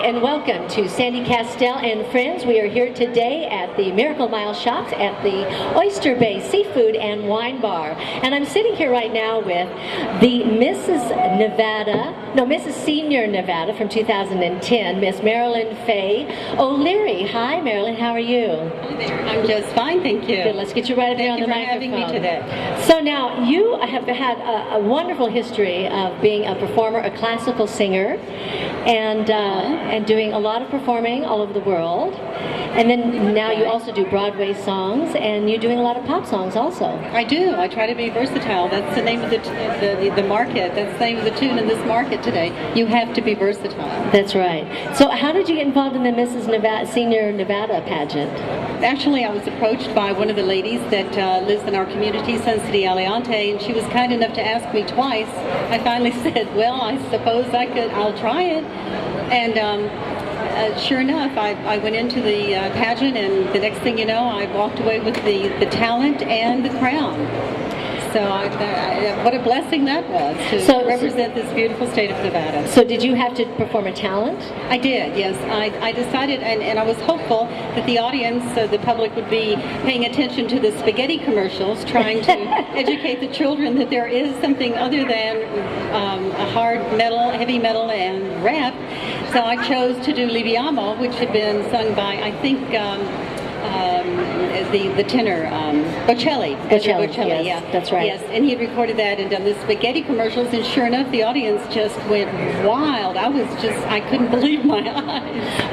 and welcome to Sandy Kastel and Friends. We are here today at the Miracle Mile Shops at the Oyster Bay Seafood and Wine Bar. And I'm sitting here right now with the Mrs. Senior Nevada from 2010, Miss Marilyn Faye O'Leary. Hi, Marilyn, how are you? Hi there. I'm just fine, thank you. Good, let's get you right up there on the microphone. Thank you for having me today. So now, you have had a wonderful history of being a performer, a classical singer, and doing a lot of performing all over the world. And then now you also do Broadway songs, and you're doing a lot of pop songs also. I do. I try to be versatile. That's the name of the market. That's the name of the tune in this market today. You have to be versatile. That's right. So how did you get involved in the Mrs. Senior Nevada pageant? Actually, I was approached by one of the ladies that lives in our community, Sun City, Aliante, and she was kind enough to ask me twice. I finally said, well, I suppose I'll try it. And sure enough, I went into the pageant, and the next thing you know, I walked away with the talent and the crown. So what a blessing that was to represent this beautiful state of Nevada. So did you have to perform a talent? I did, yes. I decided, and I was hopeful that the audience, the public, would be paying attention to the spaghetti commercials, trying to educate the children that there is something other than a hard metal, heavy metal, and rap. So I chose to do Libiamo, which had been sung by, I think, the tenor, Bocelli. Bocelli, yes, that's right. Yes, and he had recorded that and done the spaghetti commercials, and sure enough, the audience just went wild. I couldn't believe my eyes.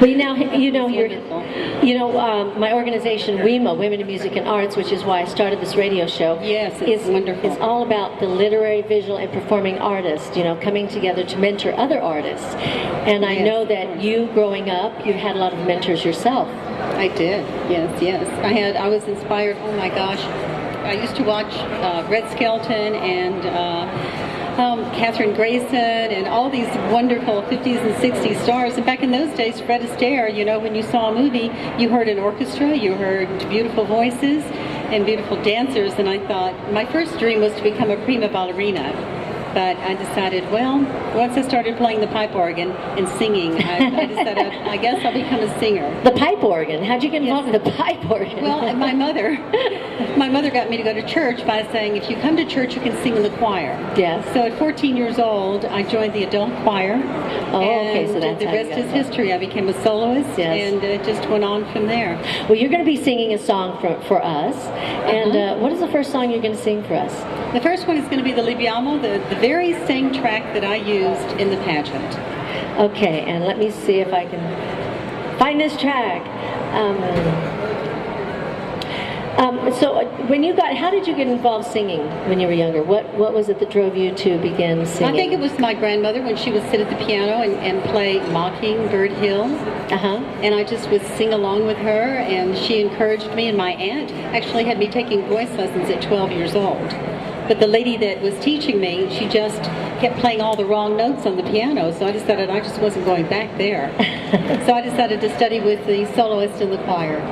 Well, my organization, WIMA, Women in Music and Arts, which is why I started this radio show. Yes, it's wonderful. It's all about the literary, visual, and performing artists, coming together to mentor other artists. And I know that you, growing up, you had a lot of mentors yourself. I did, yes. I was inspired, oh my gosh, I used to watch Red Skelton and Catherine Grayson and all these wonderful 50s and 60s stars. And back in those days, Fred Astaire, when you saw a movie, you heard an orchestra, you heard beautiful voices and beautiful dancers. And I thought, my first dream was to become a prima ballerina. But I decided, well, once I started playing the pipe organ and singing, I decided, I guess I'll become a singer. The pipe organ? How'd you get involved with the pipe organ? Well, my mother got me to go to church by saying, if you come to church, you can sing in the choir. Yes. So at 14 years old, I joined the adult choir. Oh, okay, so that's the rest is history. I became a soloist, and it just went on from there. Well, you're going to be singing a song for us. And what is the first song you're going to sing for us? The first one is going to be the Libiamo, the very same track that I used in the pageant. Okay, and let me see if I can find this track. How did you get involved singing when you were younger? What was it that drove you to begin singing? I think it was my grandmother when she would sit at the piano and play Mockingbird Hill. And I just would sing along with her, and she encouraged me, and my aunt actually had me taking voice lessons at 12 years old. But the lady that was teaching me, she just kept playing all the wrong notes on the piano, so I decided I just wasn't going back there. So I decided to study with the soloist in the choir.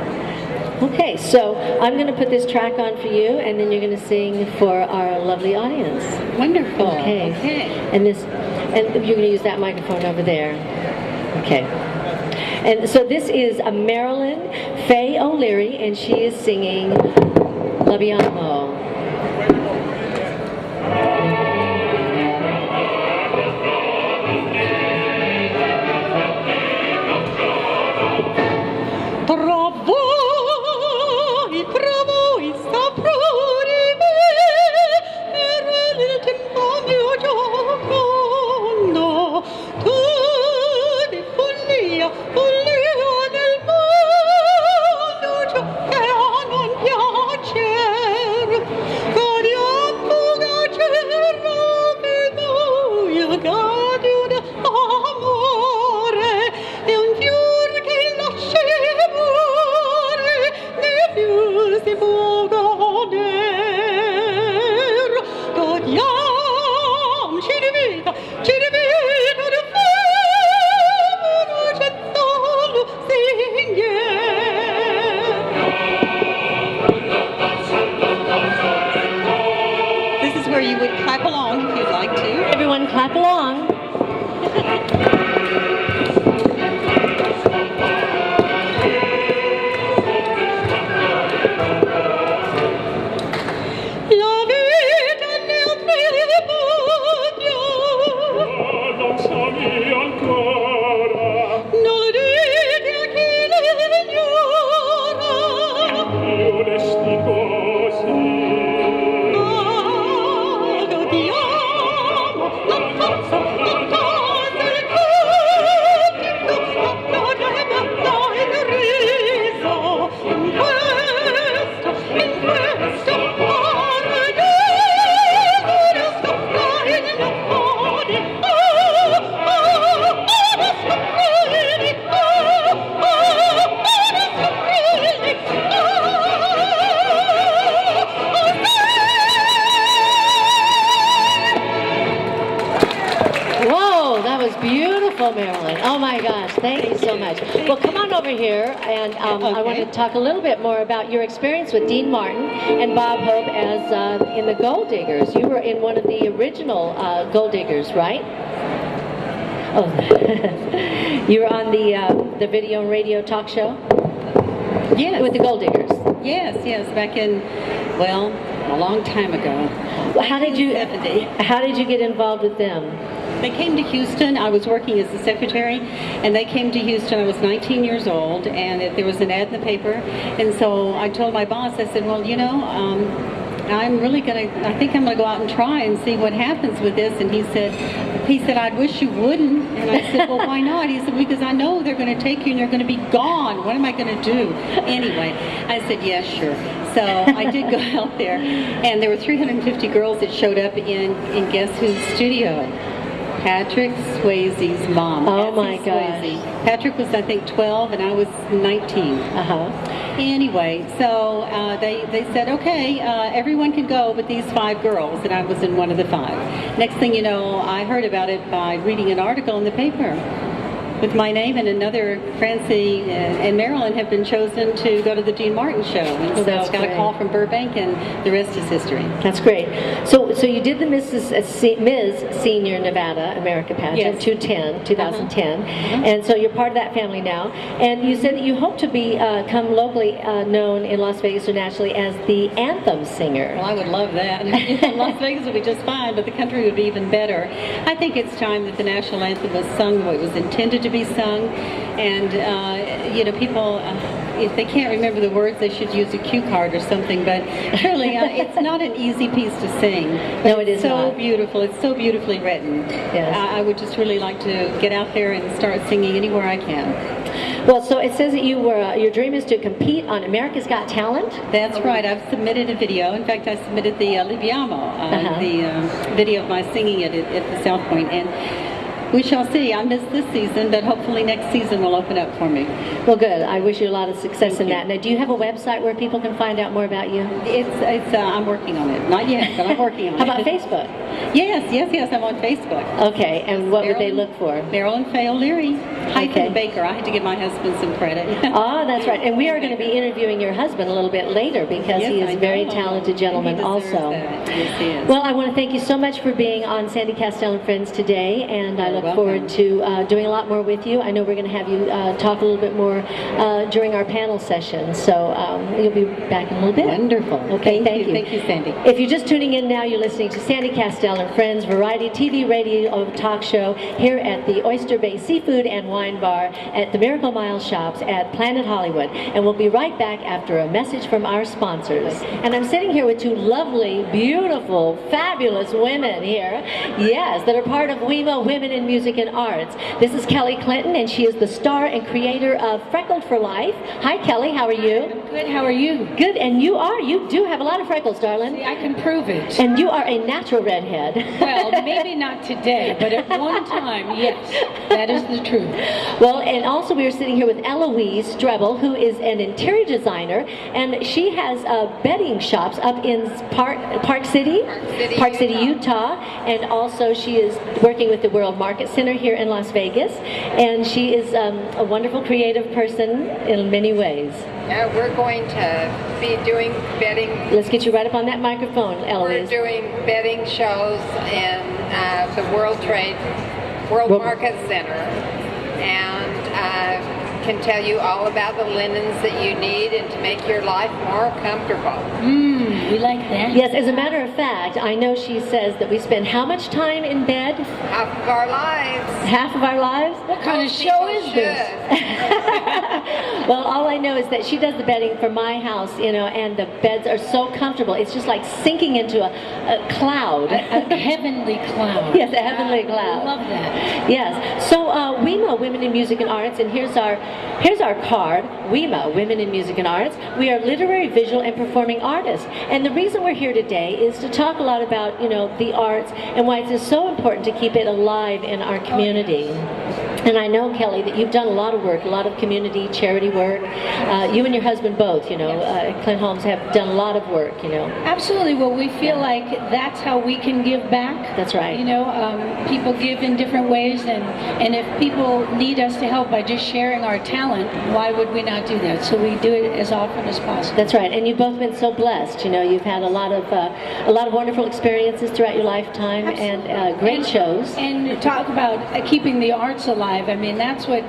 Okay, so I'm going to put this track on for you, and then you're going to sing for our lovely audience. Wonderful. Okay. And you're going to use that microphone over there. Okay. And so this is a Marilyn Faye O'Leary, and she is singing L'Abbiamo. Everyone clap along. Marilyn. Oh my gosh, thank you so much. Well, come on over here, and I want to talk a little bit more about your experience with Dean Martin and Bob Hope as in the Gold Diggers. You were in one of the original Gold Diggers, right? Oh, you were on the video and radio talk show? Yes. With the Gold Diggers? Yes, yes, back in, well, a long time ago. Well, how did you get involved with them? They came to Houston. I was working as a secretary, and they came to Houston. I was 19 years old, and there was an ad in the paper. And so I told my boss, I said, well, you know, I think I'm going to go out and try and see what happens with this. And he said, I wish you wouldn't. And I said, well, why not? He said, because I know they're going to take you and you're going to be gone. What am I going to do? Anyway, I said, yes, sure. So I did go out there, and there were 350 girls that showed up in guess whose studio? Patrick Swayze's mom. Oh my gosh. Patrick was, I think, 12 and I was 19. Anyway, so they said, okay, everyone can go but these 5 girls, and I was in one of the 5. Next thing you know, I heard about it by reading an article in the paper with my name, and another, Francie and Marilyn, have been chosen to go to the Dean Martin show. And so I got a call from Burbank, and the rest is history. That's great. So you did the Ms. Senior Nevada America pageant, Yes. 2010, and so you're part of that family now. And you said that you hope to become locally known in Las Vegas or nationally as the anthem singer. Well, I would love that. Las Vegas would be just fine, but the country would be even better. I think it's time that the national anthem was sung the way it was intended to be sung, and you know, people, if they can't remember the words, they should use a cue card or something. But surely, it's not an easy piece to sing. No, it is so not. Beautiful. It's so beautifully written. Yes. I would just really like to get out there and start singing anywhere I can. Well, so it says that your dream is to compete on America's Got Talent? That's right. I've submitted a video. In fact, I submitted the Libiamo, the video of my singing it at the South Point. And we shall see. I missed this season, but hopefully next season will open up for me. Well, good. I wish you a lot of success in that. Thank you. Now, do you have a website where people can find out more about you? I'm working on it. Not yet, but I'm working on it. How about Facebook? Yes. I'm on Facebook. Okay, and what would they look for? Marilyn Faye O'Leary. Okay. Baker. I had to give my husband some credit. Oh, that's right. And we are going to be interviewing your husband a little bit later because Yes, he is I a very know. talented gentleman He deserves also. that. Yes, he is. Well, I want to thank you so much for being on Sandy Kastel and Friends today, and I You're look welcome. forward to doing a lot more with you. I know we're going to have you talk a little bit more during our panel session, so you'll be back in a little bit. Wonderful. Okay, thank you. Thank you, Sandy. If you're just tuning in now, you're listening to Sandy Kastel and Friends Variety TV Radio Talk Show here at the Oyster Bay Seafood and Wine Bar at the Miracle Mile Shops at Planet Hollywood. And we'll be right back after a message from our sponsors. And I'm sitting here with 2 lovely, beautiful, fabulous women here, yes, that are part of WIMA, Women in Music and Arts. This is Kelly Clinton, and she is the star and creator of Freckled for Life. Hi, Kelly, how are you? Good, how are you? Good, and you do have a lot of freckles, darling. I can prove it. And you are a natural redhead. Well, maybe not today, but at one time, yes, that is the truth. Well, and also we are sitting here with Louise Strebel, who is an interior designer, and she has bedding shops up in Park City, Utah, and also she is working with the World Market Center here in Las Vegas, and she is a wonderful creative person in many ways. We're going to be doing bedding. Let's get you right up on that microphone, We're Eloise. doing bedding shows in the World Market Center, and can tell you all about the linens that you need and to make your life more comfortable. We like that. Yes, as a matter of fact, I know she says that we spend how much time in bed? Half of our lives. Half of our lives? What kind of Most show people is this? should. Well, all I know is that she does the bedding for my house, and the beds are so comfortable. It's just like sinking into a cloud. A heavenly cloud. Yes, a heavenly cloud. I love that. Yes. So WIMA, Women in Music and Arts, and here's our card, WIMA, Women in Music and Arts. We are literary, visual, and performing artists. And the reason we're here today is to talk a lot about, the arts and why it's so important to keep it alive in our community. And I know, Kelly, that you've done a lot of work, a lot of community charity work. You and your husband both, Clint Holmes, have done a lot of work, Absolutely. Well, we feel like that's how we can give back. That's right. People give in different ways, and if people need us to help by just sharing our talent, why would we not do that? So we do it as often as possible. That's right. And you've both been so blessed. You've had a lot of wonderful experiences throughout your lifetime. Absolutely. And great shows. And talk about keeping the arts alive. I mean, that's what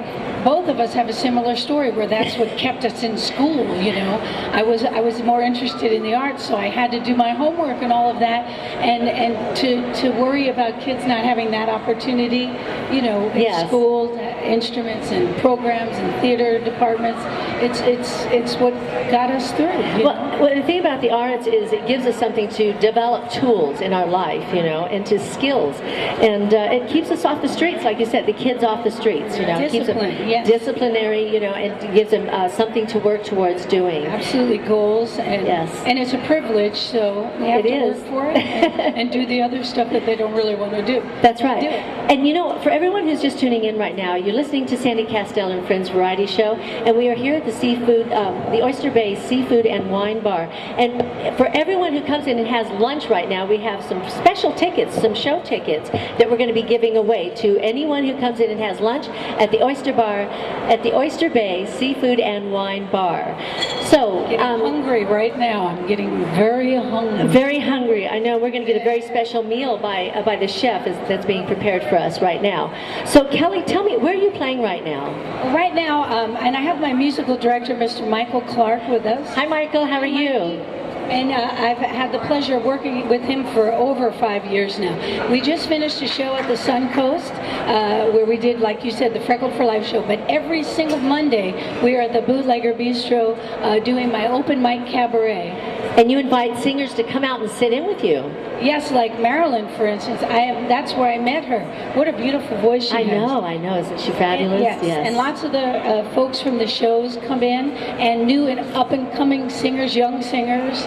both of us have a similar story where that's what kept us in school. I was more interested in the arts, so I had to do my homework and all of that, and to worry about kids not having that opportunity, in schools, instruments and programs and theater departments. It's what got us through. Well, the thing about the arts is it gives us something to develop tools in our life, and to skills, and it keeps us off the streets, like you said, the kids off the streets, It keeps them disciplinary, and gives them something to work towards doing. Absolutely, goals, and it's a privilege, so they have to work for it and do the other stuff that they don't really want to do. That's right. And for everyone who's just tuning in right now, you're listening to Sandy Kastel and Friends Variety Show, and we are here at the Oyster Bay Seafood and Wine Bar. And for everyone who comes in and has lunch right now, we have some special tickets, some show tickets that we're going to be giving away to anyone who comes in and has lunch at the Oyster Bar, at the Oyster Bay Seafood and Wine Bar. So, I'm hungry right now. I'm getting very hungry. Very hungry. I know we're going to get a very special meal by the chef that's being prepared for us right now. So, Kelly, tell me, where are you playing right now? Right now, and I have my musical director, Mr. Michael Clark, with us. Hi, Michael. How are you? And I've had the pleasure of working with him for over 5 years now. We just finished a show at the Sun Coast where we did, like you said, the Freckled for Life show. But every single Monday, we are at the Bootlegger Bistro doing my open mic cabaret. And you invite singers to come out and sit in with you. Yes, like Marilyn, for instance. That's where I met her. What a beautiful voice she has. I know. Isn't she fabulous? Yes. And lots of the folks from the shows come in, and new and up-and-coming singers, young singers,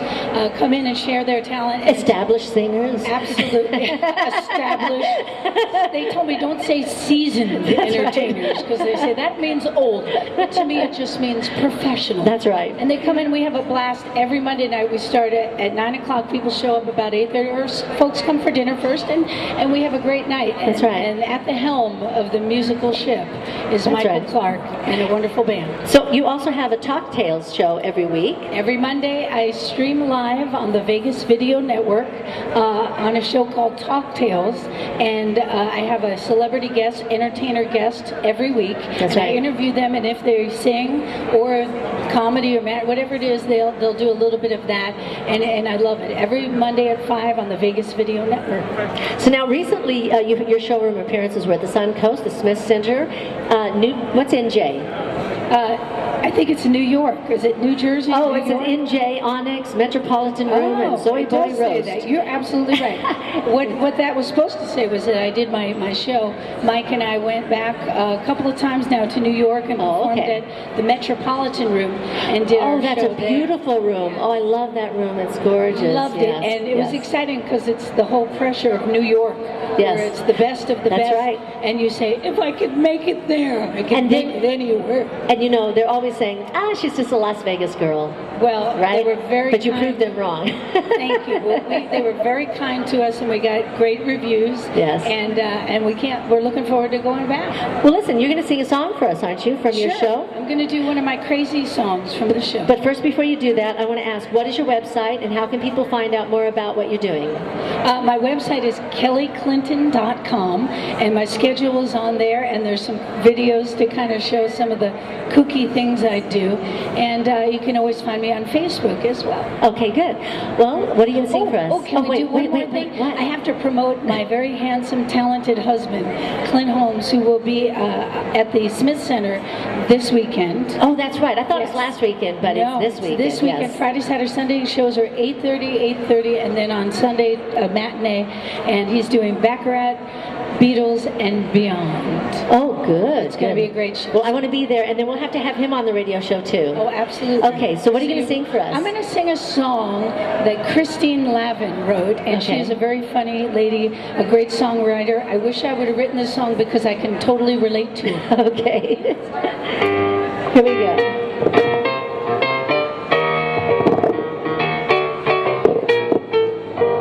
come in and share their talent. Established singers. Absolutely. Established. They told me don't say seasoned entertainers, because they say that means old. But to me, it just means professional. That's right. And they come in, we have a blast every Monday night. We start at 9 o'clock. People show up about 8:30. Folks come for dinner first, and we have a great night. That's right. And at the helm of the musical ship is Michael Clark and a wonderful band. So you also have a Talk Tales show every week. Every Monday I stream live on the Vegas Video Network on a show called Talk Tales, and I have a celebrity guest, entertainer guest every week. That's right. I interview them, and if they sing or comedy or whatever it is, they'll do a little bit of that, and I love it. Every Monday at 5 on the Vegas Video Network. So now recently your showroom appearances were at the Sun Coast, the Smith Center. What's NJ? I think it's New York. Is it New Jersey? Oh, New it's York? an NJ, Onyx, Metropolitan Room, and Zoe it Boy does say Roast. that. You're absolutely right. What that was supposed to say was that I did my show. Mike and I went back a couple of times now to New York and performed at the Metropolitan Room and did our show there. Oh, that's a beautiful room. Oh, I love that room. It's gorgeous. Loved it, and it was exciting because it's the whole pressure of New York. Yes. Where it's the best of the best. That's right. And you say, if I could make it there, I could make it anywhere. And they're always saying, she's just a Las Vegas girl. Well, right? they were very But you kind. proved them wrong. Thank you. Well, they were very kind to us, and we got great reviews. Yes. And we're looking forward to going back. Well, listen, you're going to sing a song for us, aren't you, from your show? I'm going to do one of my crazy songs from the show. But first, before you do that, I want to ask, what is your website, and how can people find out more about what you're doing? My website is kellyclinton.com, and my schedule is on there, and there's some videos to kind of show some of the kooky things I do. And you can always find me on Facebook as well. Okay, good. Well, what are you going to sing for us? Can we do one more thing? What? I have to promote my very handsome, talented husband, Clint Holmes, who will be at the Smith Center this weekend. Oh, that's right. I thought it was Yes. last weekend, but No, it's this weekend. This weekend, yes. Friday, Saturday, Sunday shows are 8:30, and then on Sunday, a matinee, and he's doing Baccarat, Beatles, and Beyond. Oh, good. It's going to be a great show. Well, I want to be there, and then we'll have to have him on the radio show, too. Oh, absolutely. Okay, so what are you going to sing for us? I'm going to sing a song that Christine Lavin wrote, and Okay. she's a very funny lady, a great songwriter. I wish I would have written this song because I can totally relate to it. Okay. Here we go.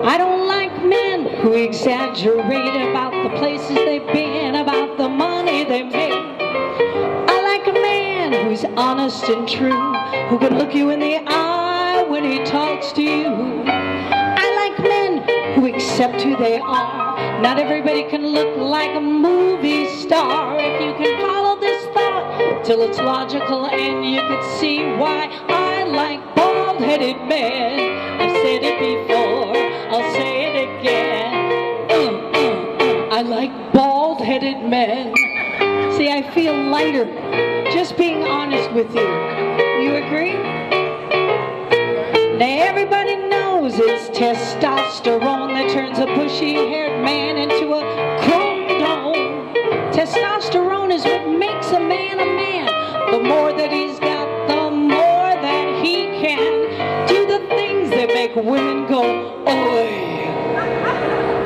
I don't like men who exaggerate about the places they've been, about the money they make. I like a man who's honest and true, who can look you in the eye when he talks to you. I like men who accept who they are. Not everybody can look like a movie star. If you can follow this thought till it's logical, and you can see why I like bald-headed men. I've said it before, I'll say it again. I like bald-headed men. See, I feel lighter just being honest with you. You agree? Now everybody knows it's testosterone that turns a bushy-haired man into a chrome dome. Testosterone is what makes a man a man. The more that he's got, the more that he can do the things that make women go, oi.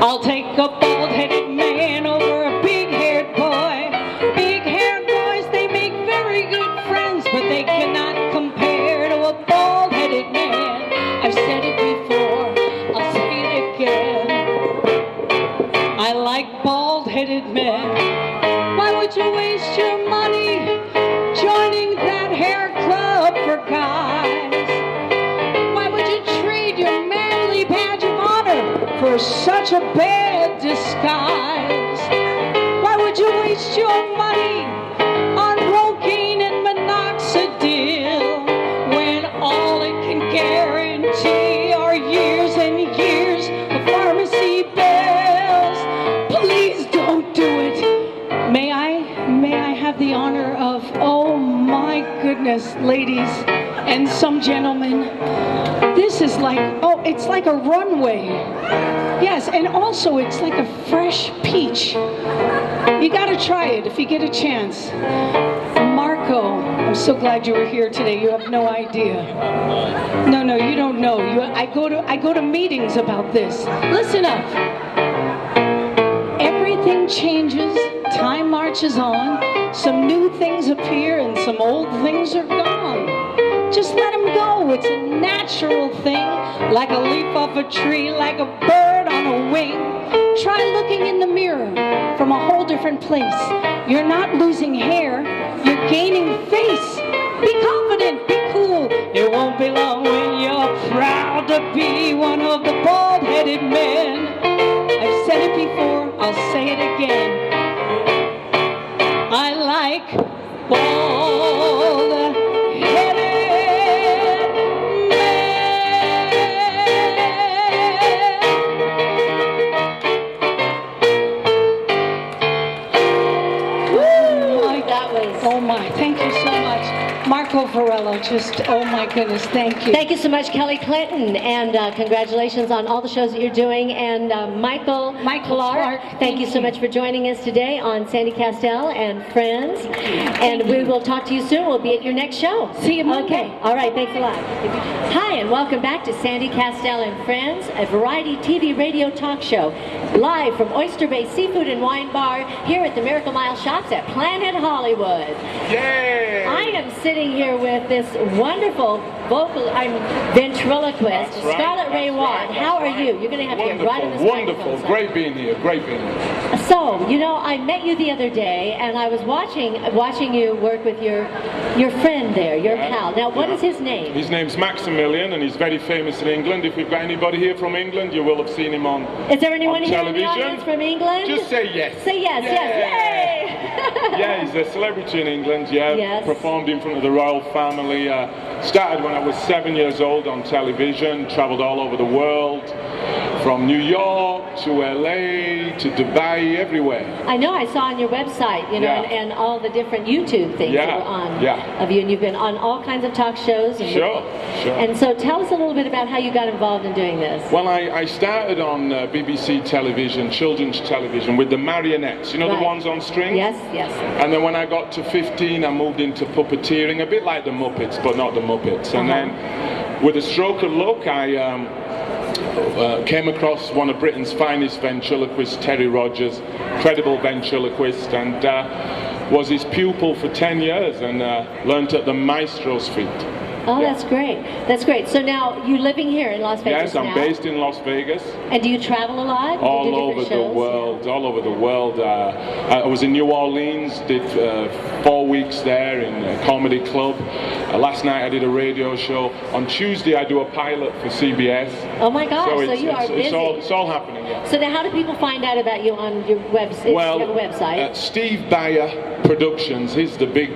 I'll take a bald-headed man over a big-haired boy. Big-haired boys, they make very good friends, but they cannot compare to a bald-headed man. I've said it before, I'll say it again. I like bald-headed men. Why would you waste your money joining that hair club for guys? Why would you trade your manly badge of honor for such a bad disguise? Why would you waste your money on cocaine and minoxidil when all it can guarantee are years and years of pharmacy bills? Please don't do it. May I have the honor of, oh my goodness, ladies and some gentlemen, this is like, it's like a runway. Yes, and also it's like a fresh peach. You gotta try it if you get a chance. Marco, I'm so glad you were here today. You have no idea. No, you don't know. I go to meetings about this. Listen up. Everything changes, time marches on, some new things appear and some old things are gone. Just let them go, it's a natural thing, like a leaf off a tree, like a bird on a wing. Try looking in the mirror from a whole different place. You're not losing hair, you're gaining face. Be confident, be cool, it won't be long when you're proud to be one of the bald-headed men. I've said it before, I'll say it again. I like bald-headed thank you so much. Marco Varela, just, oh my goodness, thank you. Thank you so much, Kelly Clinton, and congratulations on all the shows that you're doing. And Michael Clark, thank you so much for joining us today on Sandy Kastel and Friends. And we will talk to you soon. We'll be at your next show. See you Monday. Okay, all right, thanks a lot. Hi, and welcome back to Sandy Kastel and Friends, a variety TV radio talk show, live from Oyster Bay Seafood and Wine Bar here at the Miracle Mile Shops at Planet Hollywood. Yay! I am sitting here with this wonderful ventriloquist, Right, Scarlett Ray Watt. How are you? You're going to have to get right in this Wonderful, microphone. great being here, great being here. So, you know, I met you the other day, and I was watching you work with your friend there, your pal. Now, what is his name? His name's Maximilian, and he's very famous in England. If we've got anybody here from England, you will have seen him on Is there anyone on here in the television. audience from England? Just say yes. Say yes, yes, yay! Yeah, he's a celebrity in England, yeah. Yes. Performed in front of the royal family. Started when I was 7 years old on television, traveled all over the world, from New York to LA to Dubai, everywhere. I know, I saw on your website, you know, Yeah. and all the different YouTube things that were on of you, and you've been on all kinds of talk shows. And Sure. And so tell us a little bit about how you got involved in doing this. Well, I started on BBC television, children's television, with the marionettes, you know, Right. the ones on strings? Yes, yes. And then when I got to 15, I moved into puppeteering, a bit like the Muppets, but not the Muppets. And then, with a stroke of luck, I came across one of Britain's finest ventriloquists, Terry Rogers, credible ventriloquist, and was his pupil for 10 years, and learnt at the maestro's feet. Oh, Yeah. that's great. That's great. So now, you're living here in Las Vegas Yes, I'm now? based in Las Vegas. And do you travel a lot? Do you All do over different the shows? world, all over the world. I was in New Orleans, did 4 weeks there in a comedy club. Last night I did a radio show. On Tuesday I do a pilot for CBS. Oh my gosh, so it's, you are busy. it's all happening, yeah. So now how do people find out about you on your website? Well, you have a website? Steve Bayer Productions, he's the big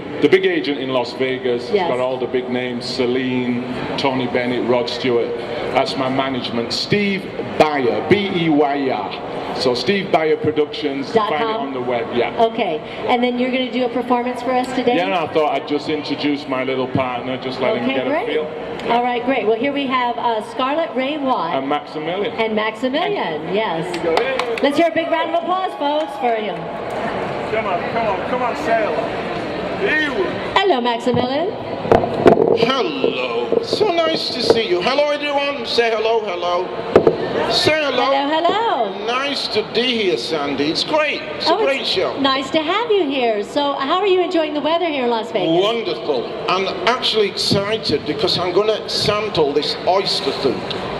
agent in Las Vegas. He's Yes. got all the big names, Celine, Tony Bennett, Rod Stewart. That's my management. Steve Bayer, B-E-Y-R. So Steve Bayer Productions, .com? find it on the web, yeah. Okay, and then you're going to do a performance for us today? Yeah, and I thought I'd just introduce my little partner, just let him Okay, get great. a feel. All right, great. Well, here we have Scarlett Ray Watt And Maximilian. and Maximilian, yes. Go in. Let's hear a big round of applause, folks, for him. Come on, sail. Hello, Maximilian. Hello. So nice to see you. Hello, everyone. Say hello, hello. Say hello. Hello, hello. Nice to be here, Sandy. It's great. It's a great show. Nice to have you here. So how are you enjoying the weather here in Las Vegas? Wonderful. I'm actually excited because I'm going to sample this oyster food.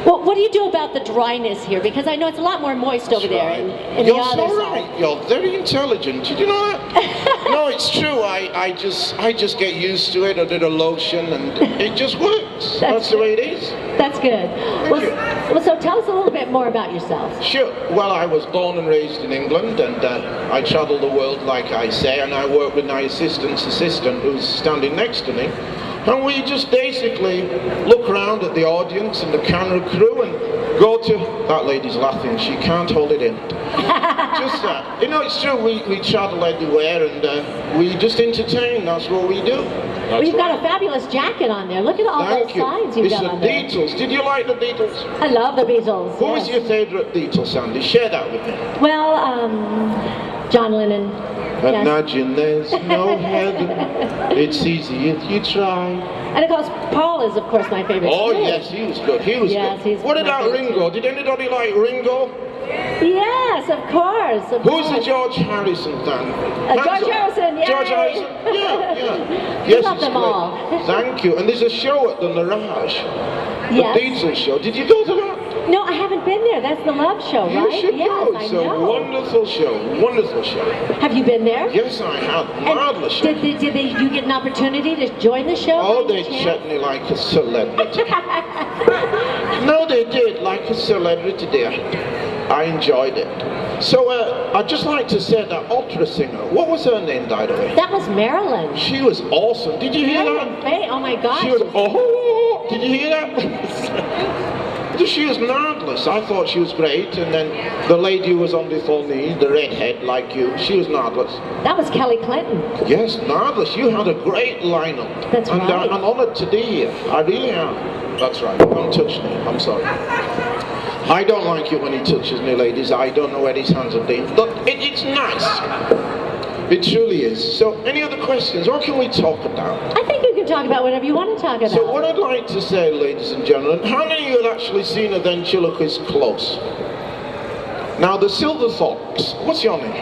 Well, what do you do about the dryness here? Because I know it's a lot more moist over there in You're the other so side. right. You're very intelligent. Did you know that? No, it's true. I just get used to it. I did a lotion and it just works. That's the way it is. That's good. Well, so tell us a little bit more about yourself. Sure. Well, I was born and raised in England, and I travel the world, like I say, and I work with my assistant's assistant, who's standing next to me. And we just basically look around at the audience and the camera crew and go to... That lady's laughing. She can't hold it in. Just that. You know, it's true. We travel everywhere, and we just entertain. That's what we do. Well, you've got a fabulous jacket on there. Look at all those Thank you. signs you've It's got the on there. Beatles. Did you like the Beatles? I love the Beatles. Who was yes. your favourite Beatle, Sandy? Share that with me. Well, John Lennon. Yes. Imagine there's no heaven. It's easy if you try. And of course, Paul is, of course, my favorite. Oh, too. yes, he was good. He was Yes, good. he's What my about favorite Ringo? Did anybody like Ringo? Yes, of course. Of Who's the course. George Harrison fan? George Harrison, yay! George Harrison? Yeah. You Yes, love it's them great. all. Thank you. And there's a show at the Mirage. The Yes. Beatles show. Did you go to that? No, I haven't been there. That's the Love Show, You right? should yes, go. I It's know. a wonderful show. Wonderful show. Have you been there? Yes, I have. And Marvelous show. did you get an opportunity to join the show? Oh, by they any chance? treat me like a celebrity. No, they did, like a celebrity did. I enjoyed it. So, I'd just like to say that opera singer, what was her name, by the way? That was Marilyn. She was awesome. Did you hear that? Faye, oh my gosh. She was, oh, did you hear that? She was marvelous. I thought she was great. And then the lady who was on before me, the redhead like you, she was marvelous. That was Kelly Clinton. Yes, marvelous. You had a great lineup. That's and right. I'm honoured to be here. I really am. That's right. Don't touch me. I'm sorry. I don't like it when he touches me, ladies. I don't know where his hands have been. But it's nice. It truly is. So, any other questions? What can we talk about? I think you can can talk about whatever you want to talk about. So what I'd like to say, ladies and gentlemen, how many of you have actually seen a ventriloquist close? Now, the silver fox, what's your name?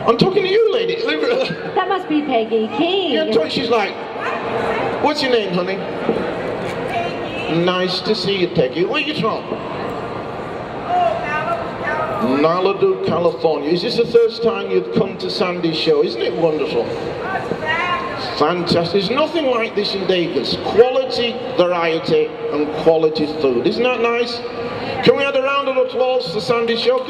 I'm talking to you, lady. That must be Peggy King. Yeah, she's like, what's your name, honey? Nice to see you, Peggy. Where are you from? Malibu, California. Is this the first time you've come to Sandy's show? Isn't it wonderful? Fantastic. There's nothing like this in Vegas. Quality, variety, and quality food. Isn't that nice? Can we have a round of applause for Sandy's show?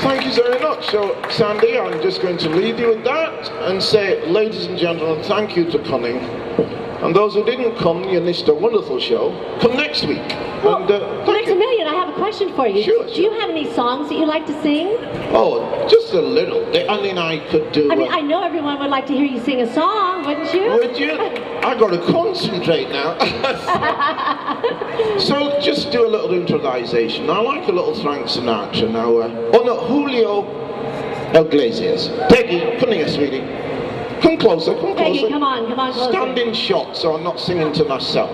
Thank you very much. So, Sandy, I'm just going to leave you with that and say, ladies and gentlemen, thank you for coming. And those who didn't come, you missed a wonderful show. Come next week. Well, and, Maximilian, I have a question for you. Sure, Do you have any songs that you like to sing? Oh, just a little. I mean, I could do... I know everyone would like to hear you sing a song, wouldn't you? Would you? I got to concentrate now. So just do a little improvisation. I like a little Frank Sinatra now. Julio Iglesias. Peggy, come here, sweetie. Come closer, come closer. Peggy, come on closer. Stand in shot so I'm not singing to myself.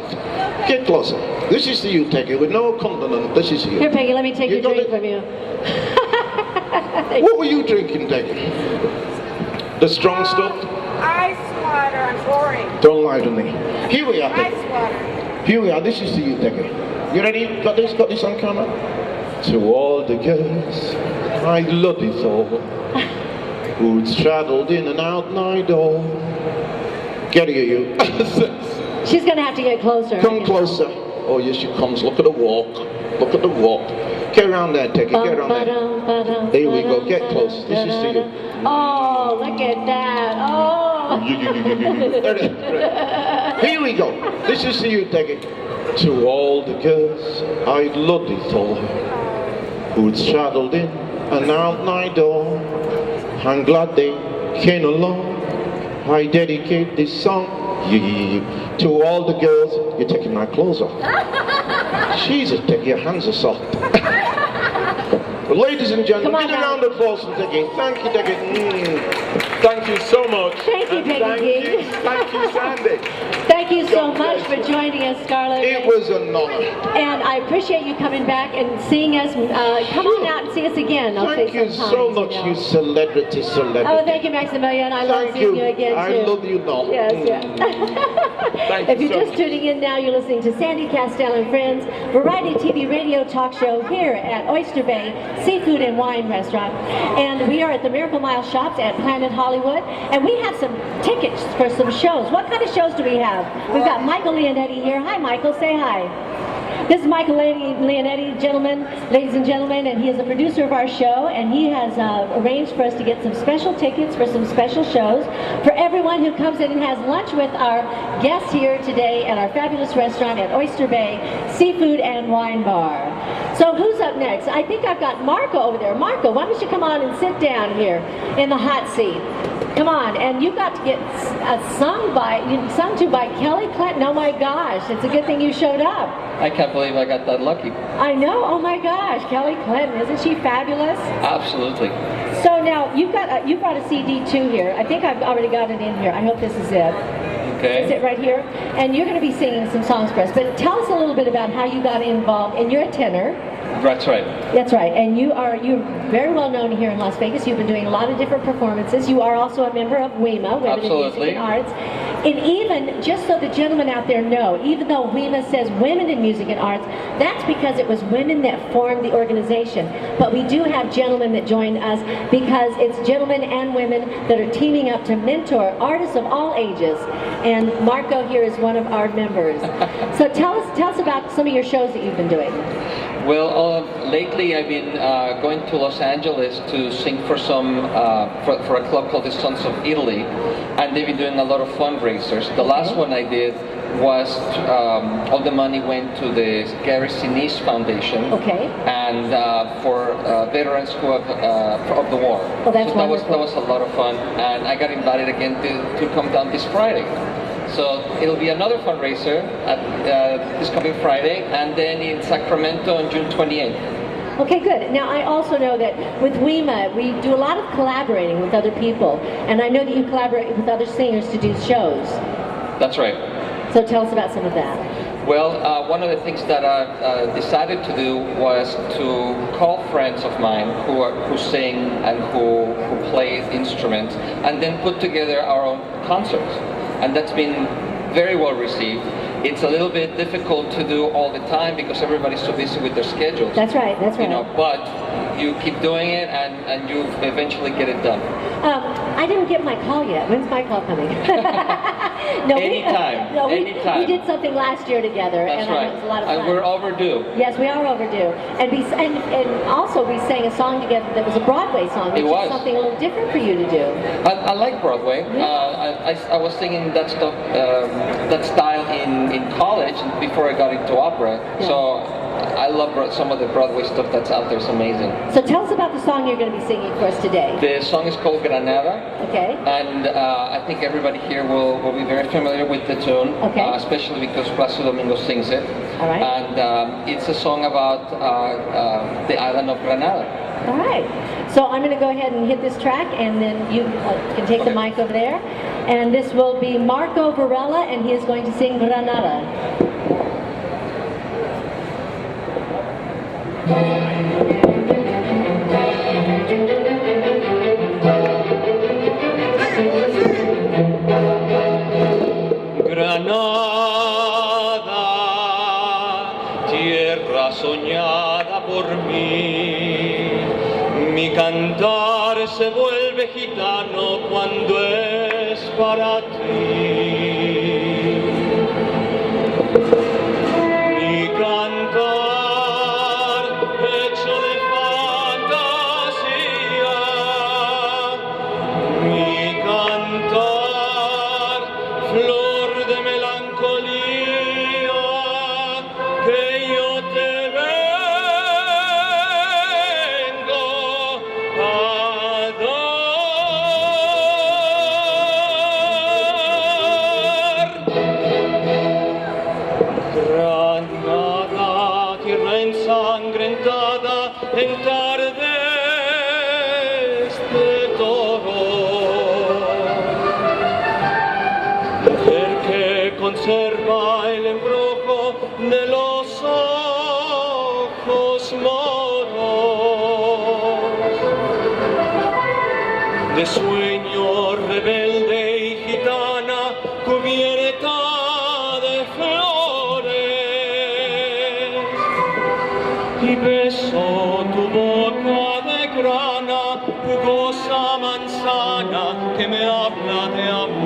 Get closer. This is to you, Peggy, with no accompaniment. This is you. Here, Peggy, let me take your drink from you. What were you drinking, Peggy? The strong stuff? Ice water, I'm boring. Don't lie to me. Here we are, Peggy. Ice water. Here we are. This is to you, Peggy. You ready? Got this on camera? To all the girls I love you for, who's traveled in and out my door. Get here, you. She's going to have to get closer. Come closer. Oh, yes, she comes. Look at the walk. Look at the walk. Get around there, Peggy. Get around there. There we go. Get close. This is to you. Oh, look at that. Oh. Here we go. This is to you, Peggy. To all the girls I'd love you for, who's traveled in and out my door. I'm glad they came along. I dedicate this song to all the girls. You're taking my clothes off. Jesus, Peggy, your hands are soft. Ladies and gentlemen, give a round of applause for Peggy. Thank you, Peggy. Thank you so much. Thank you, Peggy. Thank you, Sandy. Thank you so much for joining us, Scarlett. It was an honor. And I appreciate you coming back and seeing us. Come on out and see us again. Thank you so much, you celebrity. Oh, thank you, Maximilian. I love seeing you again, too. I love you now. Yes. If you're just tuning in now, you're listening to Sandy Kastel and Friends, variety TV radio talk show here at Oyster Bay Seafood and Wine Restaurant. And we are at the Miracle Mile Shops at Planet Hollywood. And we have some tickets for some shows. What kind of shows do we have? We've got Michael Leonetti here. Hi, Michael. Say hi. This is Michael Leonetti, ladies and gentlemen, and he is the producer of our show, and he has arranged for us to get some special tickets for some special shows for everyone who comes in and has lunch with our guests here today at our fabulous restaurant at Oyster Bay Seafood and Wine Bar. So who's up next? I think I've got Marco over there. Marco, why don't you come on and sit down here in the hot seat? Come on, and you got to get sung to by Kelly Clinton. Oh my gosh, it's a good thing you showed up. I can't believe I got that lucky. I know, oh my gosh, Kelly Clinton, isn't she fabulous? Absolutely. So now, you brought a CD too here. I think I've already got it in here. I hope this is it. Okay. Is it right here? And you're going to be singing some songs for us, but tell us a little bit about how you got involved, and you're a tenor. That's right. That's right, and you're very well known here in Las Vegas. You've been doing a lot of different performances. You are also a member of WIMA, Women in Music and Arts. And even, just so the gentlemen out there know, even though WIMA says Women in Music and Arts, that's because it was women that formed the organization. But we do have gentlemen that join us because it's gentlemen and women that are teaming up to mentor artists of all ages. And Marco here is one of our members. So tell us about some of your shows that you've been doing. Well, lately I've been going to Los Angeles to sing for for a club called the Sons of Italy, and they've been doing a lot of fundraisers. The last one I did was all the money went to the Gary Sinise Foundation, and for veterans who of the war. Oh, that's so that was a lot of fun, and I got invited again to come down this Friday. So it'll be another fundraiser at this coming Friday, and then in Sacramento on June 28th. Okay, good. Now, I also know that with WIMA, we do a lot of collaborating with other people, and I know that you collaborate with other singers to do shows. That's right. So tell us about some of that. Well, one of the things that I decided to do was to call friends of mine who sing and who play instruments, and then put together our own concerts. And that's been very well received. It's a little bit difficult to do all the time because everybody's so busy with their schedules. That's right, that's right. You know, but you keep doing it and you eventually get it done. I didn't get my call yet. When's my call coming? Anytime. We did something last year together, That's and right. it was a lot of fun. And we're overdue. Yes, we are overdue. And also we sang a song together that was a Broadway song, which is something a little different for you to do. I like Broadway. I was singing that stuff, that style in college before I got into opera. Yeah. So I love some of the Broadway stuff that's out there. It's amazing. So tell us about the song you're going to be singing for us today. The song is called Granada. Okay. And I think everybody here will be very familiar with the tune. Okay. Especially because Placido Domingo sings it. All right. And it's a song about the island of Granada. All right. So I'm going to go ahead and hit this track, and then you can take the mic over there. And this will be Marco Varela, and he is going to sing Granada. Granada, tierra soñada por mí, mi cantar se vuelve gitano cuando es para ti. Mi cantar hecho de fantasía, mi cantar flor de melancolía, que yo te vengo a dar. Granada, tierra ensangrentada en tardes de toro, mujer que conserva el embrujo de los ojos moros, de sueño rebelde y gitana cubierta de flores, y beso tu boca de grana, jugosa manzana que me habla de amores.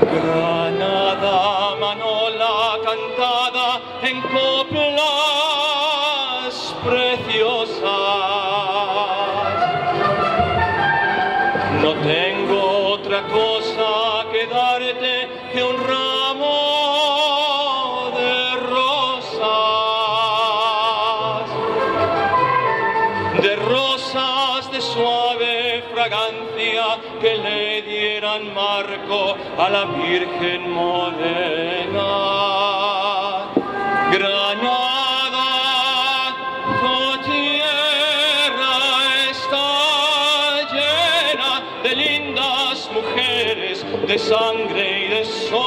Granada, manola cantada en coplas preciosas. No tengo otra cosa que darte que un ramo de rosas de suave fragancia que le dieran marco a la Virgen morena. Granada, tu tierra está llena de lindas mujeres, de sangre y de sol.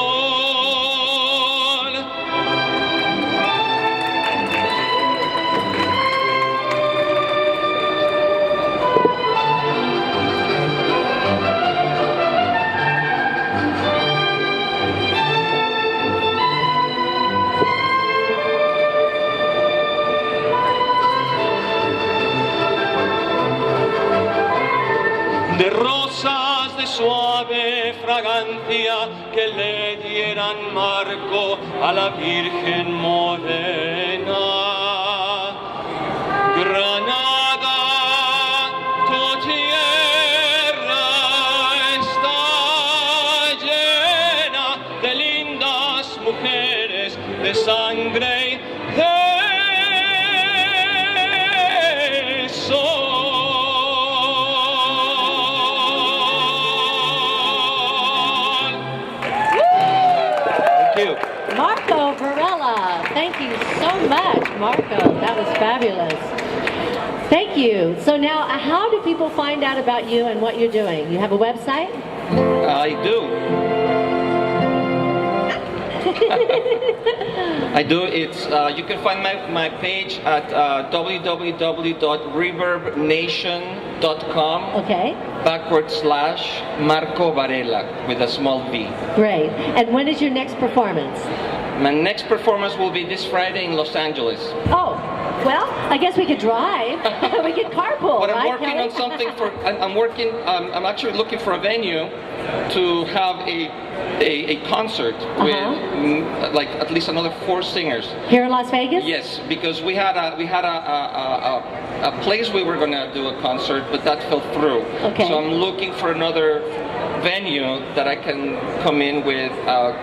De rosas de suave fragancia que le dieran marco a la Virgen morena. Granada, tu tierra está llena de lindas mujeres, de sangre y de sol. Marco Varela. Thank you so much, Marco. That was fabulous. Thank you. So now, how do people find out about you and what you're doing? You have a website? I do. I do. It's you can find my page at www.reverbnation.com. Okay. / Marco Varela with a small v. Great. And when is your next performance? My next performance will be this Friday in Los Angeles. Oh, well, I guess we could drive. We could carpool. But I'm right, working Kelly? on something for. I'm actually looking for a venue to have a concert with like at least another 4 singers. Here in Las Vegas? Yes, because we had a place we were going to do a concert, but that fell through. Okay. So I'm looking for another venue that I can come in with a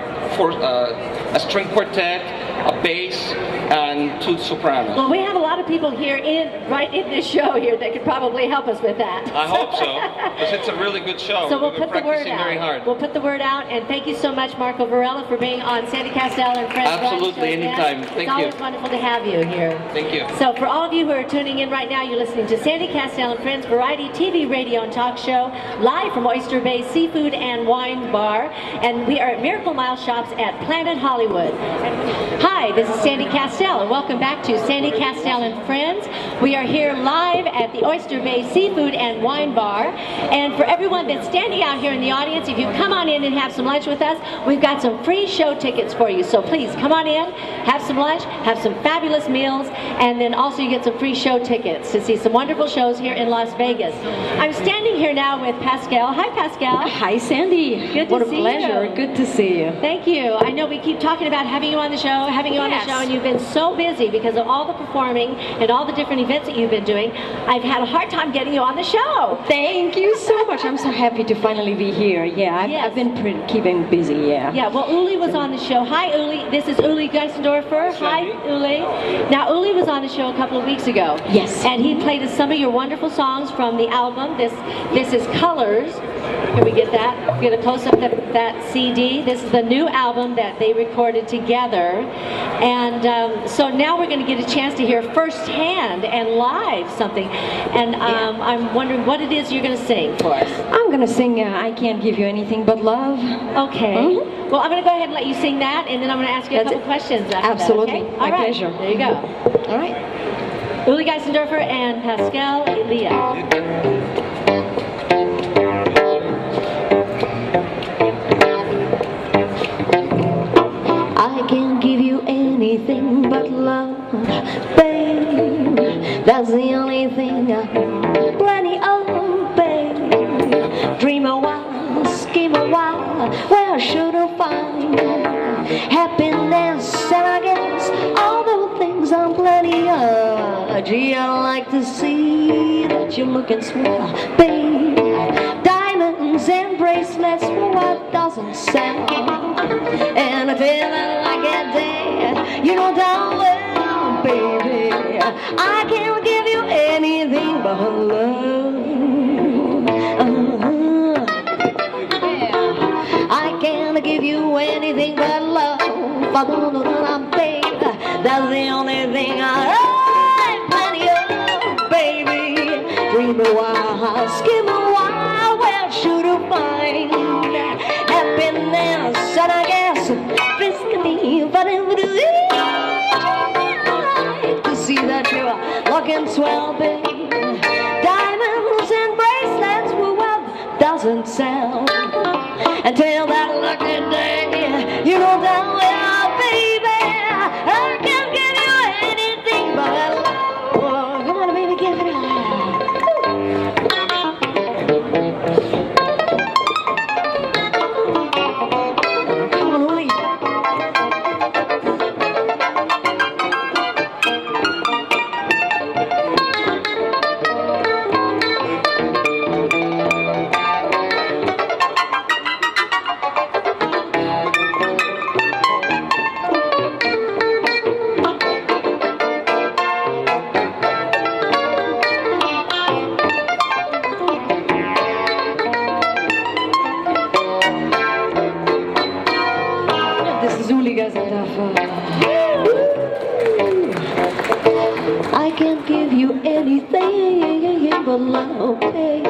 string quartet, a bass, and 2 sopranos. Well, we have a lot of people here right in this show here that could probably help us with that. I hope so, because it's a really good show. So we'll We've been put the word practicing very out. hard. We'll put the word out, and thank you so much, Marco Varela, for being on Sandy Kastel and Friends. Absolutely, anytime. It's Thank always you. wonderful to have you here. Thank you. So for all of you who are tuning in right now, you're listening to Sandy Kastel and Friends Variety TV, radio, and talk show, live from Oyster Bay Seafood and Wine Bar, and we are at Miracle Mile Shops at Planet Hollywood. Hi, this is Sandy Kastel, and welcome back to Sandy Kastel and Friends. We are here live at the Oyster Bay Seafood and Wine Bar, and for everyone that's standing out here in the audience, if you come on in and have some lunch with us, we've got some free show tickets for you. So please come on in, have some lunch, have some fabulous meals, and then also you get some free show tickets to see some wonderful shows here in Las Vegas. I'm standing here now with Pasqual. Hi, Pasqual. Hi, Sandy. Good to what a see pleasure. you. Good to see you. Thank you. I know we keep talking about having you on the show, and you've been so busy because of all the performing and all the different events that you've been doing. I've had a hard time getting you on the show. Thank you so much. I'm so happy to finally be here. Yeah, I've been keeping busy, yeah. Yeah, well, Uli was on the show. Hi, Uli. This is Uli Geissendoerfer. Hi, Uli. Now, Uli was on the show a couple of weeks ago. Yes. And he played us some of your wonderful songs from the album. This is Colors. Can we get that? Get a close-up of that CD. This is the new album that they recorded together. And so now we're going to get a chance to hear firsthand and live something. And I'm wondering what it is you're going to sing for us. I'm going to sing I Can't Give You Anything But Love. Okay. Well, I'm going to go ahead and let you sing that, and then I'm going to ask you a couple questions after Absolutely. that, okay? My All right. pleasure. There you go. All right. Uli Geissendoerfer and Pasqual Elia. I can't give you anything but love, babe. That's the only thing I have plenty of, babe. Dream a while, scheme a while, where should I find happiness? And I guess all the things I'm plenty of. Gee, I like to see that you're looking swell, babe. Diamonds and bracelets, well, what doesn't sell? And I feel like a day, you know damn well, baby, I can't give you anything but love. I can't give you anything but love. Baby, that's the only thing I have plenty of, baby. Dream a while, skim a while, where should I find happiness? And I guess this could be, but it would be to see that you're looking swell, baby. Diamonds and bracelets, well, what doesn't sell? Until that lucky day, you know damn well, baby, I can't give you anything but love. Come on, baby, give it up. Come on, Uli. Geissendoerfer. I can't give you anything but love, babe.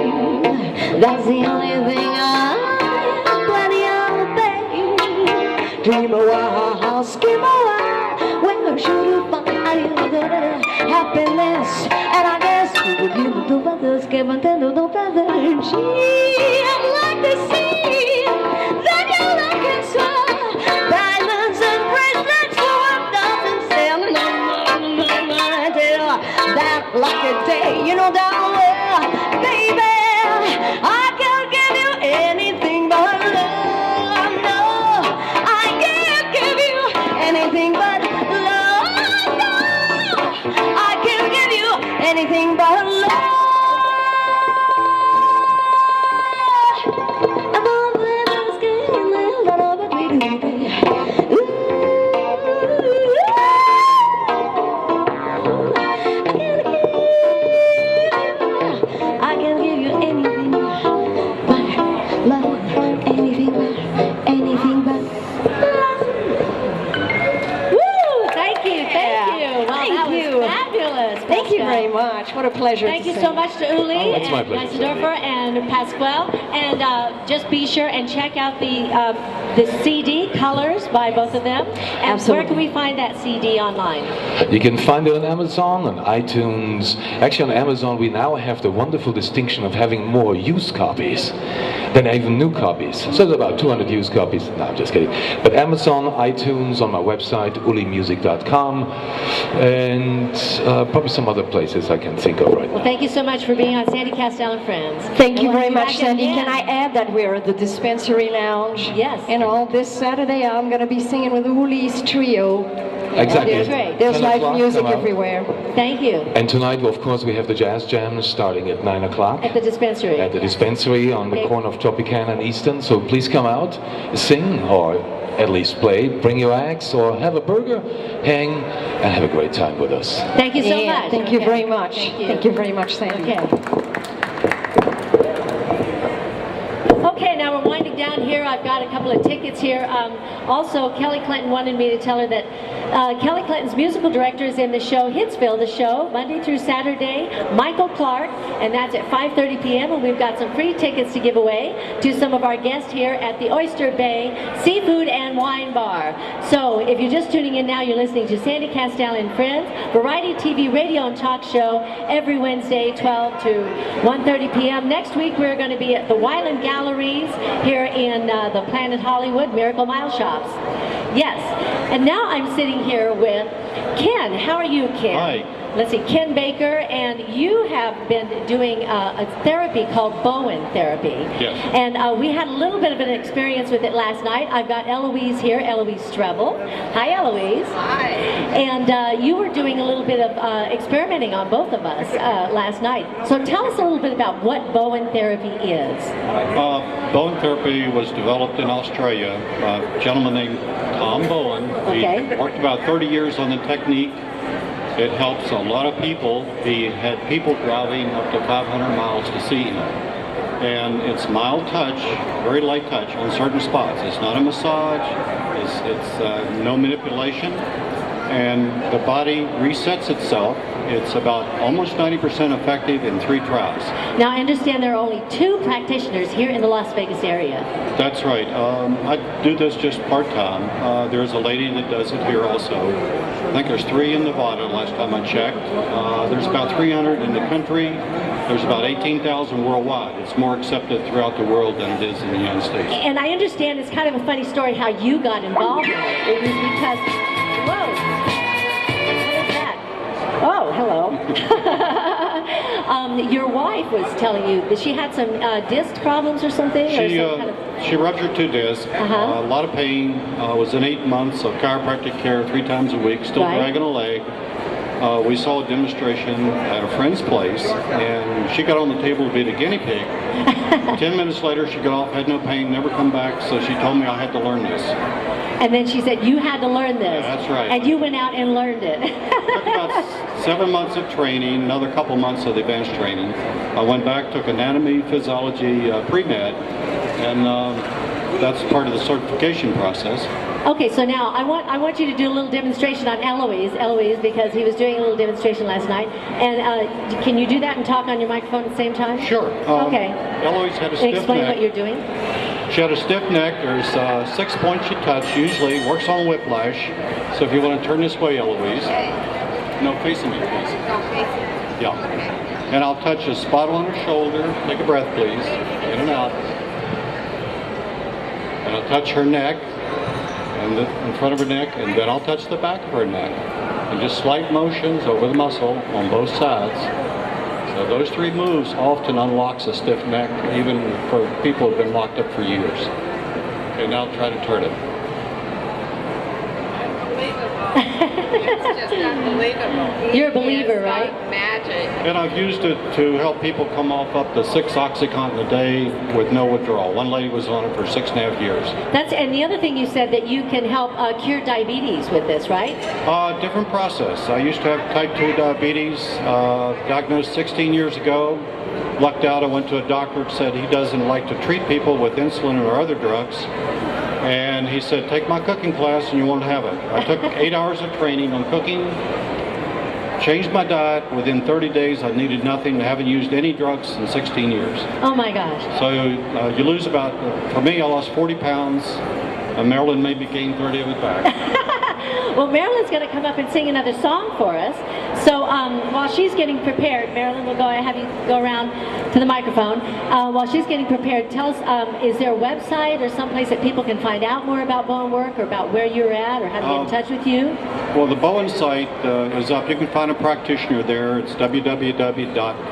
That's the only thing I'm plenty of, babe. Dream a while, scheme a while. Where should you find happiness? And I guess you would give to others, give and tend to no better. Gee, I'd like to see that you're looking so. Diamonds and bracelets for $1,000. That lucky day, you know down well, baby, I can't give you anything but love. No, I can't give you anything but love. No, I can't give you anything but love. Thank you very much. What a pleasure. Thank you so much to Uli and Geissendoerfer and Pasqual. And just be sure and check out the CD, Colors, by both of them. And Absolutely. where can we find that CD online? You can find it on Amazon, on iTunes. Actually, on Amazon, we now have the wonderful distinction of having more used copies than even new copies. So there's about 200 used copies. No, I'm just kidding. But Amazon, iTunes, on my website, ulimusic.com, and probably some other places I can think of right now. Well, thank you so much for being on Sandy Kastel and Friends. Thank you We'll very have much, back Sandy. again. Can I add that we're at the Dispensary Lounge? Yes. And all this Saturday, I'm going to be singing with the Louise Trio. Exactly. That's great. There's 10 live o'clock, music come out. everywhere. Thank you. And tonight, of course, we have the Jazz Jams starting at 9 o'clock. At the dispensary. At the dispensary on the Okay. corner of Tropicana and Eastern. So please come out, sing, or at least play, bring your axe, or have a burger, hang, and have a great time with us. Thank you so Yeah, much. Thank you Okay. very much. Thank you. Thank you very much, Sandy. Okay. Okay, now we're winding down here. I've got a couple of tickets here. Also, Kelly Clinton wanted me to tell her that Kelly Clinton's musical director is in the show Hitsville, the show, Monday through Saturday, Michael Clark, and that's at 5:30 p.m. And we've got some free tickets to give away to some of our guests here at the Oyster Bay Seafood and Wine Bar. So if you're just tuning in now, you're listening to Sandy Kastel and Friends, variety TV, radio, and talk show every Wednesday, 12 to 1:30 p.m. Next week, we're going to be at the Wyland Galleries here in the Planet Hollywood Miracle Mile Shops. Yes, and now I'm sitting here with Ken. How are you, Ken? Hi. Let's see, Ken Baker, and you have been doing a therapy called Bowen therapy. Yes. And we had a little bit of an experience with it last night. I've got Eloise here, Eloise Strebel. Hi, Eloise. Hi. And you were doing a little bit of experimenting on both of us last night. So tell us a little bit about what Bowen therapy is. Bowen therapy was developed in Australia. A gentleman named Tom Bowen. Okay. He worked about 30 years on the technique. It helps a lot of people. He had people driving up to 500 miles to see him. And it's mild touch, very light touch on certain spots. It's not a massage. It's no manipulation. And the body resets itself. It's about almost 90% effective in 3 tries. Now, I understand there are only 2 practitioners here in the Las Vegas area. That's right. I do this just part-time. There's a lady that does it here also. I think there's 3 in Nevada last time I checked. There's about 300 in the country. There's about 18,000 worldwide. It's more accepted throughout the world than it is in the United States. And I understand it's kind of a funny story how you got involved in it. It was because, whoa, what is that? Oh, hello. Your wife was telling you that she had some disc problems or something? Or some kind of... She ruptured 2 discs, a lot of pain, was in 8 months of chiropractic care 3 times a week, still dragging a leg. We saw a demonstration at a friend's place, and she got on the table to be the guinea pig. 10 minutes later, she got off, had no pain, never come back, so she told me I had to learn this. And then she said, you had to learn this. Yeah, that's right. And you went out and learned it. Took about 7 months of training, another couple months of advanced training. I went back, took anatomy, physiology, pre-med, and that's part of the certification process. Okay, so now I want you to do a little demonstration on Eloise, because he was doing a little demonstration last night. And can you do that and talk on your microphone at the same time? Sure. Okay. Eloise had a stiff Explain neck. what you're doing. She had a stiff neck. There's 6 points you touch, usually. Works on whiplash. So if you want to turn this way, Eloise. No, facing me, please. Yeah. And I'll touch a spot on her shoulder. Take a breath, please. In and out. And I'll touch her neck, and in front of her neck, and then I'll touch the back of her neck. And just slight motions over the muscle on both sides. So those 3 moves often unlocks a stiff neck, even for people who've been locked up for years. Okay, now try to turn it. It's just unbelievable. You're a believer, right? Magic. And I've used it to help people come off up to 6 Oxycontin a day with no withdrawal. One lady was on it for 6.5 years. And the other thing you said that you can help cure diabetes with this, right? Different process. I used to have type 2 diabetes, diagnosed 16 years ago. Lucked out, I went to a doctor and said he doesn't like to treat people with insulin or other drugs. And he said, take my cooking class and you won't have it. I took 8 hours of training on cooking, changed my diet. Within 30 days, I needed nothing. I haven't used any drugs in 16 years. Oh my gosh. So you lose about, for me, I lost 40 pounds. Marilyn maybe gained 30 of it back. Well, Marilyn's going to come up and sing another song for us. So while she's getting prepared, Marilyn, we'll have you go around to the microphone. While she's getting prepared, tell us, is there a website or someplace that people can find out more about Bowen work, or about where you're at, or how to get in touch with you? Well, the Bowen site is up. You can find a practitioner there. It's www.bowtech,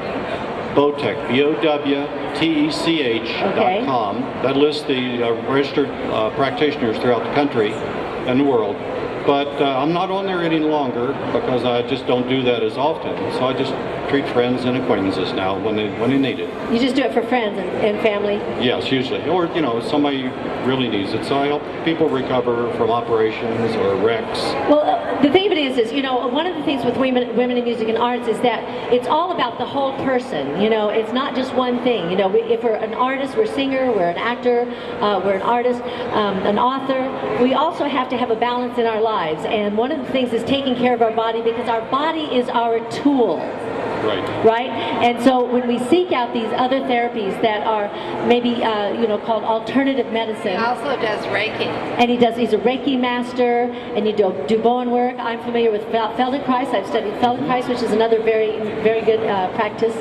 BOWTECH.com. That lists the registered practitioners throughout the country and the world. But I'm not on there any longer because I just don't do that as often. So I just treat friends and acquaintances now when they need it. You just do it for friends and family? Yes, usually. Or, somebody really needs it. So I help people recover from operations or wrecks. Well, the thing of it is, one of the things with women in music and arts is that it's all about the whole person. It's not just one thing. If we're an artist, we're a singer, we're an actor, we're an artist, an author. We also have to have a balance in our lives. And one of the things is taking care of our body, because our body is our tool. Right? And so when we seek out these other therapies that are maybe, called alternative medicine. He also does Reiki. And he's a Reiki master, and you do Bowen work. I'm familiar with Feldenkrais. I've studied Feldenkrais, which is another very, very good practice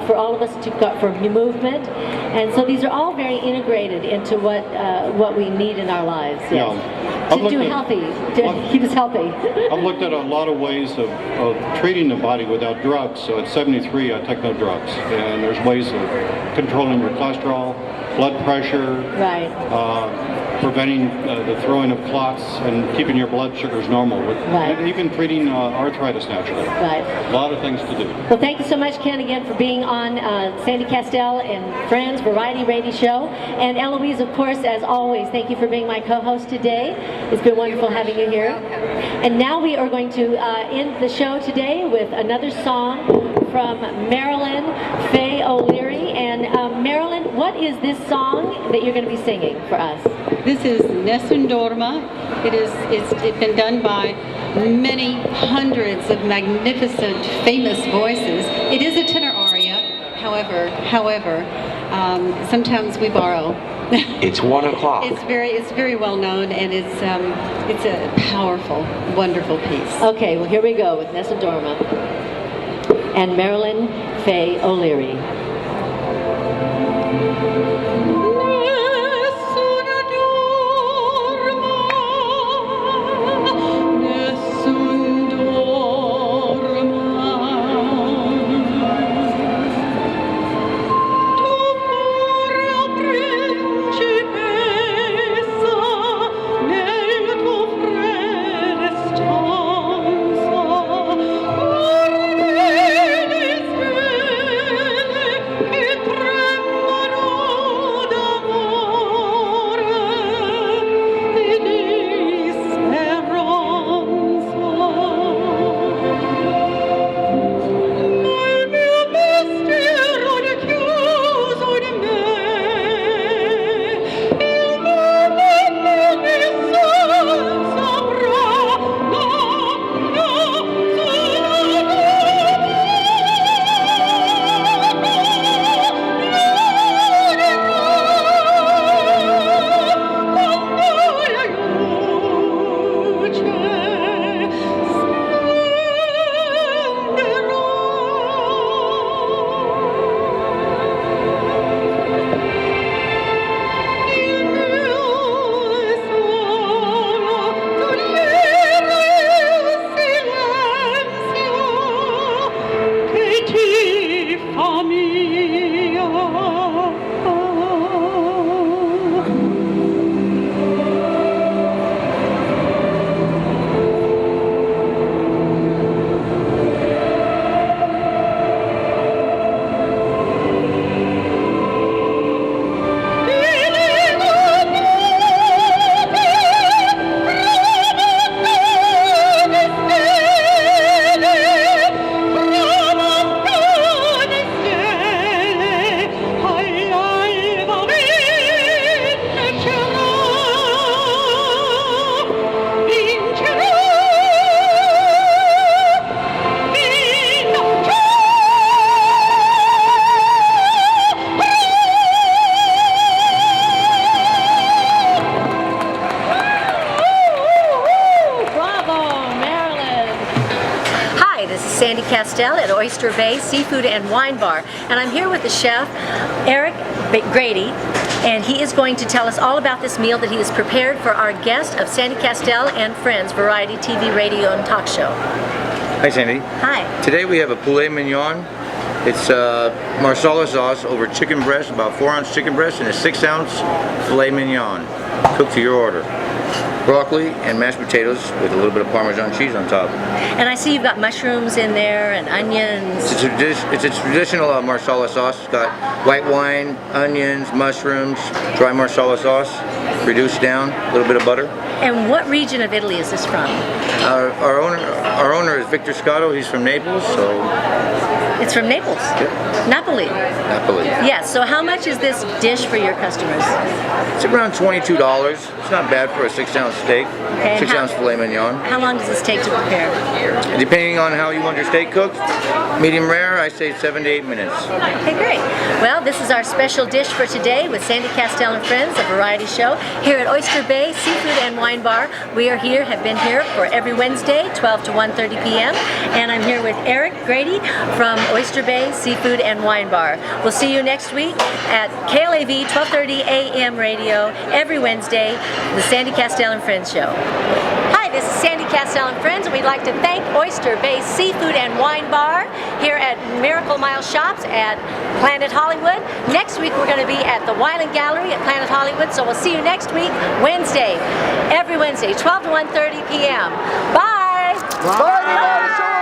for all of us for movement. And so these are all very integrated into what we need in our lives. Yes. To keep us healthy. I've looked at a lot of ways of treating the body without drugs. So at 73, I take no drugs. And there's ways of controlling your cholesterol, blood pressure, preventing the throwing of clots, and keeping your blood sugars normal. And even treating arthritis naturally. Right. A lot of things to do. Well, thank you so much, Ken, again, for being on Sandy Kastel and Friends Variety Radio Show. And Eloise, of course, as always, thank you for being my co-host today. It's been wonderful having you here. And now we are going to end the show today with another song from Marilyn, Faye O'Leary. And Marilyn, what is this song that you're going to be singing for us? This is Nessun Dorma. It's been done by many hundreds of magnificent, famous voices. It is a tenor aria. However, sometimes we borrow. It's 1 o'clock. It's very well known, and it's a powerful, wonderful piece. Okay, well here we go with Nessun Dorma and Marilyn Faye O'Leary. Tremolo this is Sandy Kastel at Oyster Bay Seafood and Wine Bar, and I'm here with the chef, Eric Grady, and he is going to tell us all about this meal that he has prepared for our guest of Sandy Kastel and Friends Variety TV, Radio, and Talk Show. Hi, Sandy. Hi. Today we have a poulet mignon. It's marsala sauce over chicken breast, about 4-ounce chicken breast, and a 6-ounce filet mignon, cooked to your order. Broccoli and mashed potatoes with a little bit of Parmesan cheese on top. And I see you've got mushrooms in there and onions. It's a traditional marsala sauce. It's got white wine, onions, mushrooms, dry marsala sauce, reduced down, a little bit of butter. And what region of Italy is this from? Our owner is Victor Scotto. He's from Naples, so... It's from Naples? Yep. Napoli? Napoli. Yes, so how much is this dish for your customers? It's around $22. It's not bad for a 6-ounce steak, Okay, 6-ounce filet mignon. How long does this take to prepare? Depending on how you want your steak cooked, medium rare, I say 7 to 8 minutes. Okay, great. Well, this is our special dish for today with Sandy Kastel and Friends, a variety show here at Oyster Bay Seafood and Wine Bar. We are here, have been here for every Wednesday, 12 to 1:30 p.m. And I'm here with Eric Grady from Oyster Bay Seafood and Wine Bar. We'll see you next week at KLAV 12:30 a.m. radio every Wednesday, the Sandy Kastel and Friends show. Hi, this is Sandy Kastel and Friends, and we'd like to thank Oyster Bay Seafood and Wine Bar here at Miracle Mile Shops at Planet Hollywood. Next week we're going to be at the Wyland Gallery at Planet Hollywood, so we'll see you next week, Wednesday, every Wednesday, 12 to 1:30 p.m. Bye! Bye!